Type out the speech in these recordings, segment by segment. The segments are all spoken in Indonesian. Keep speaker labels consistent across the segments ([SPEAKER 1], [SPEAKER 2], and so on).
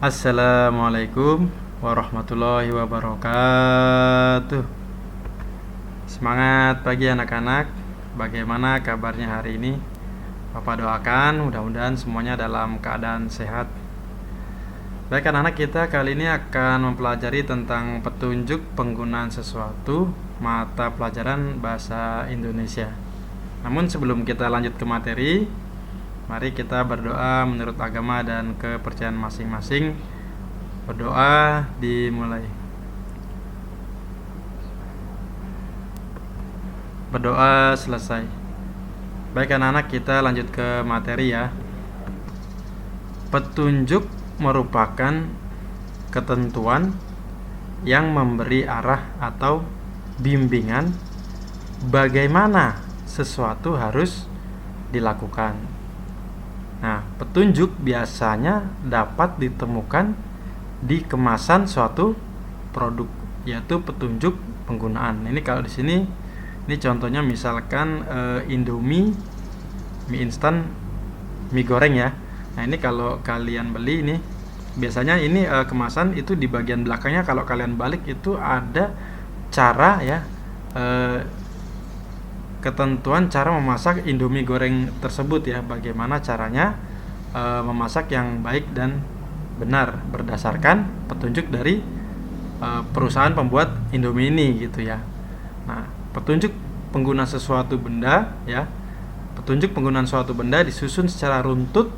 [SPEAKER 1] Assalamualaikum warahmatullahi wabarakatuh. Semangat pagi anak-anak. Bagaimana kabarnya hari ini? Bapak doakan mudah-mudahan semuanya dalam keadaan sehat. Baik anak-anak, kita kali ini akan mempelajari tentang petunjuk penggunaan sesuatu, mata pelajaran bahasa Indonesia. Namun sebelum kita lanjut ke materi, mari kita berdoa menurut agama dan kepercayaan masing-masing. Berdoa dimulai. Berdoa selesai. Baik anak-anak, kita lanjut ke materi ya. Petunjuk merupakan ketentuan yang memberi arah atau bimbingan bagaimana sesuatu harus dilakukan. Nah, petunjuk biasanya dapat ditemukan di kemasan suatu produk, yaitu petunjuk penggunaan. Ini kalau di sini, ini contohnya misalkan Indomie, mie instan, mie goreng ya. Nah, ini kalau kalian beli ini, biasanya ini kemasan itu di bagian belakangnya kalau kalian balik itu ada cara ya, ketentuan cara memasak Indomie goreng tersebut ya, bagaimana caranya memasak yang baik dan benar berdasarkan petunjuk dari perusahaan pembuat Indomie ini gitu ya. Nah, petunjuk penggunaan sesuatu benda ya, petunjuk penggunaan suatu benda disusun secara runtut,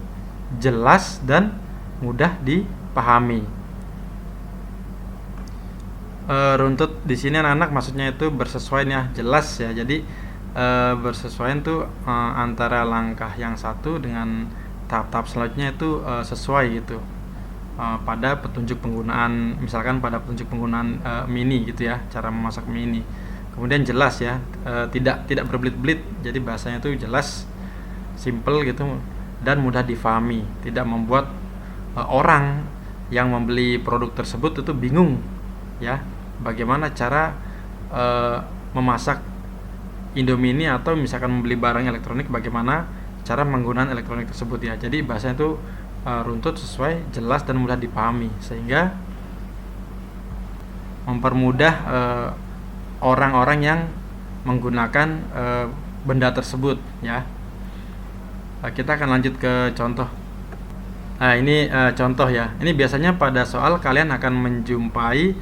[SPEAKER 1] jelas dan mudah dipahami. Runtut di sini anak-anak maksudnya itu bersesuaian ya, jelas ya. Jadi bersesuaian tuh antara langkah yang satu dengan tahap-tahap selanjutnya itu sesuai gitu pada petunjuk penggunaan, misalkan pada petunjuk penggunaan mini gitu ya, cara memasak mini. Kemudian jelas ya, tidak berbelit-belit, jadi bahasanya itu jelas, simple gitu dan mudah difahami, tidak membuat orang yang membeli produk tersebut itu bingung ya, bagaimana cara memasak Indomie ini, atau misalkan membeli barang elektronik bagaimana cara menggunakan elektronik tersebut ya. Jadi bahasanya itu runtut, sesuai, jelas dan mudah dipahami, sehingga mempermudah orang-orang yang menggunakan benda tersebut ya. Kita akan lanjut ke contoh. Nah, ini contoh ya. Ini biasanya pada soal kalian akan menjumpai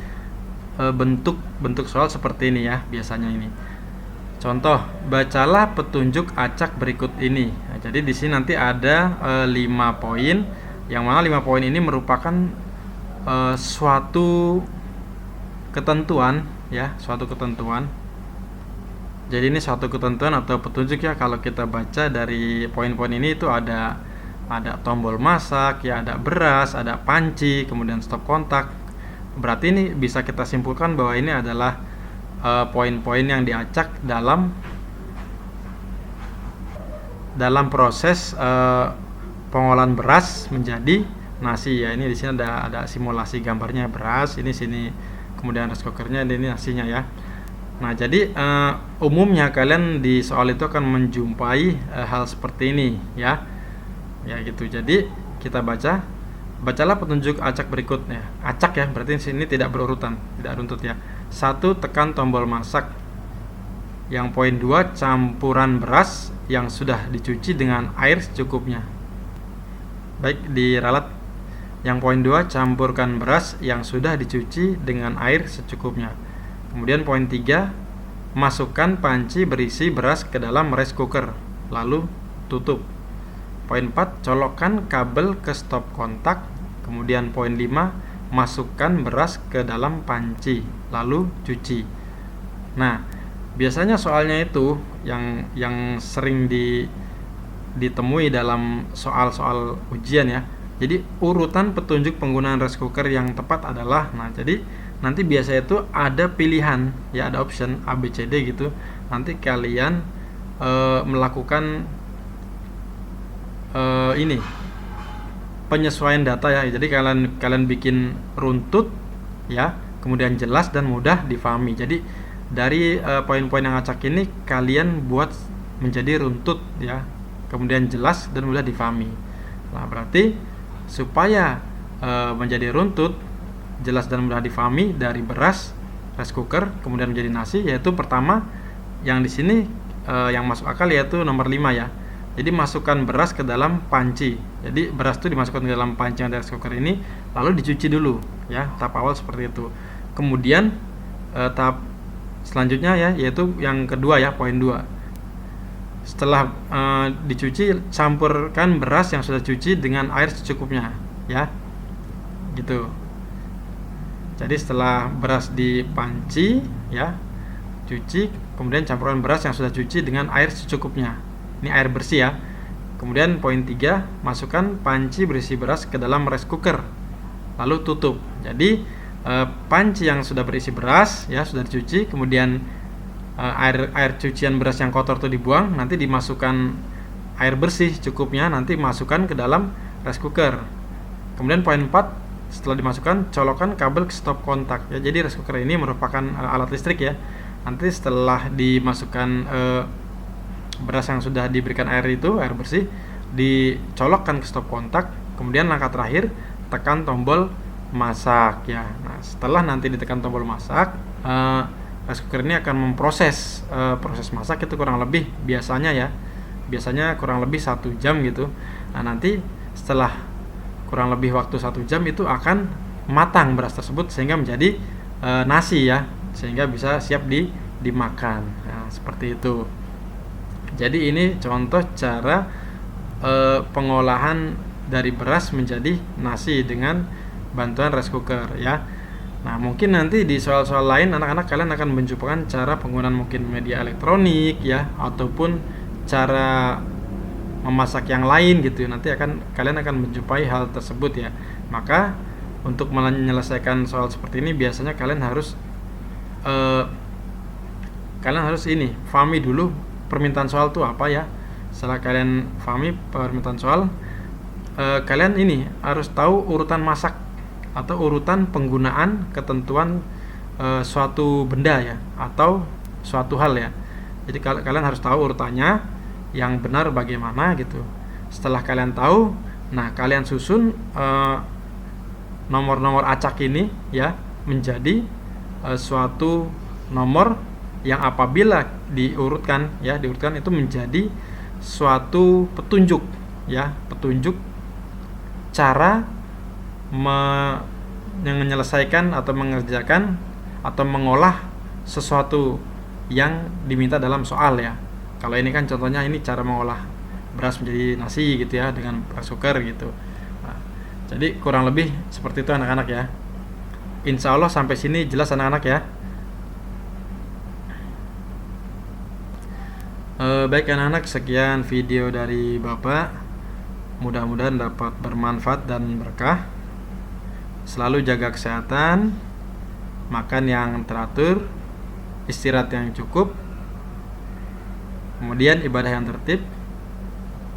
[SPEAKER 1] bentuk soal seperti ini ya, biasanya ini. Contoh, bacalah petunjuk acak berikut ini. Nah, jadi di sini nanti ada 5 poin, yang mana 5 poin ini merupakan suatu ketentuan ya, suatu ketentuan. Jadi ini suatu ketentuan atau petunjuk ya. Kalau kita baca dari poin-poin ini itu ada tombol masak ya, ada beras, ada panci, kemudian stop kontak. Berarti ini bisa kita simpulkan bahwa ini adalah poin-poin yang diacak dalam proses pengolahan beras menjadi nasi ya. Ini di sini ada simulasi gambarnya beras, ini sini kemudian rice cookernya, ini nasinya ya. Nah, jadi umumnya kalian di soal itu akan menjumpai hal seperti ini ya. Ya gitu. Jadi kita bacalah petunjuk acak berikutnya. Acak ya, berarti di sini tidak berurutan, tidak runtut ya. 1. Tekan tombol masak. Yang poin 2, campuran beras yang sudah dicuci dengan air secukupnya. Baik, diralat. Yang poin 2, campurkan beras yang sudah dicuci dengan air secukupnya. Kemudian poin 3, masukkan panci berisi beras ke dalam rice cooker, lalu tutup. Poin 4, colokkan kabel ke stop kontak. Kemudian poin 5, masukkan beras ke dalam panci, lalu cuci. Nah, biasanya soalnya itu yang sering ditemui dalam soal-soal ujian ya. Jadi urutan petunjuk penggunaan rice cooker yang tepat adalah, nah jadi nanti biasanya itu ada pilihan ya, ada option A B C D gitu. Nanti kalian melakukan ini penyesuaian data ya. Jadi kalian bikin runtut ya, kemudian jelas dan mudah difahami. Jadi dari poin-poin yang acak ini kalian buat menjadi runtut ya, kemudian jelas dan mudah difahami. Nah, berarti supaya menjadi runtut, jelas dan mudah difahami dari beras, rice cooker, kemudian menjadi nasi, yaitu pertama yang di sini yang masuk akal yaitu nomor 5 ya. Jadi masukkan beras ke dalam panci. Jadi beras itu dimasukkan ke dalam panci yang ada rice cooker ini, lalu dicuci dulu ya. Tahap awal seperti itu. Kemudian tahap selanjutnya ya, yaitu yang kedua ya, poin 2. Setelah dicuci, campurkan beras yang sudah cuci dengan air secukupnya ya. Gitu. Jadi setelah beras dipanci ya, cuci, kemudian campurkan beras yang sudah cuci dengan air secukupnya. Ini air bersih ya. Kemudian poin 3, masukkan panci berisi beras ke dalam rice cooker, lalu tutup. Jadi panci yang sudah berisi beras ya, sudah dicuci, kemudian air cucian beras yang kotor itu dibuang, nanti dimasukkan air bersih cukupnya, nanti masukkan ke dalam rice cooker. Kemudian poin 4, setelah dimasukkan, colokkan kabel ke stop kontak ya. Jadi rice cooker ini merupakan alat listrik ya. Nanti setelah dimasukkan beras yang sudah diberikan air itu, air bersih, dicolokkan ke stop kontak. Kemudian langkah terakhir, tekan tombol masak ya. Nah, setelah nanti ditekan tombol masak, rice cooker ini akan memproses proses masak itu kurang lebih biasanya kurang lebih 1 jam gitu. Nah, nanti setelah kurang lebih waktu 1 jam itu akan matang beras tersebut sehingga menjadi nasi ya, sehingga bisa siap dimakan. Nah, seperti itu. Jadi ini contoh cara pengolahan dari beras menjadi nasi dengan bantuan rice cooker ya. Nah, mungkin nanti di soal-soal lain anak-anak kalian akan menjumpai cara penggunaan mungkin media elektronik ya, ataupun cara memasak yang lain gitu. Nanti kalian akan menjumpai hal tersebut ya. Maka untuk menyelesaikan soal seperti ini biasanya kalian harus pahami dulu permintaan soal itu apa ya. Setelah kalian pahami permintaan soal, kalian ini harus tahu urutan masak atau urutan penggunaan ketentuan suatu benda ya, atau suatu hal ya. Jadi kalian harus tahu urutannya yang benar bagaimana gitu. Setelah kalian tahu, nah kalian susun nomor-nomor acak ini ya menjadi suatu nomor yang apabila diurutkan itu menjadi suatu petunjuk ya, petunjuk cara menyelesaikan atau mengerjakan atau mengolah sesuatu yang diminta dalam soal ya. Kalau ini kan contohnya ini cara mengolah beras menjadi nasi gitu ya, dengan rice cooker gitu. Nah, jadi kurang lebih seperti itu anak-anak ya. Insya Allah sampai sini jelas anak-anak ya. Baik anak-anak, sekian video dari Bapak. Mudah-mudahan dapat bermanfaat dan berkah. Selalu jaga kesehatan, makan yang teratur, istirahat yang cukup, kemudian ibadah yang tertib.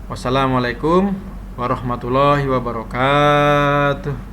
[SPEAKER 1] Wassalamualaikum warahmatullahi wabarakatuh.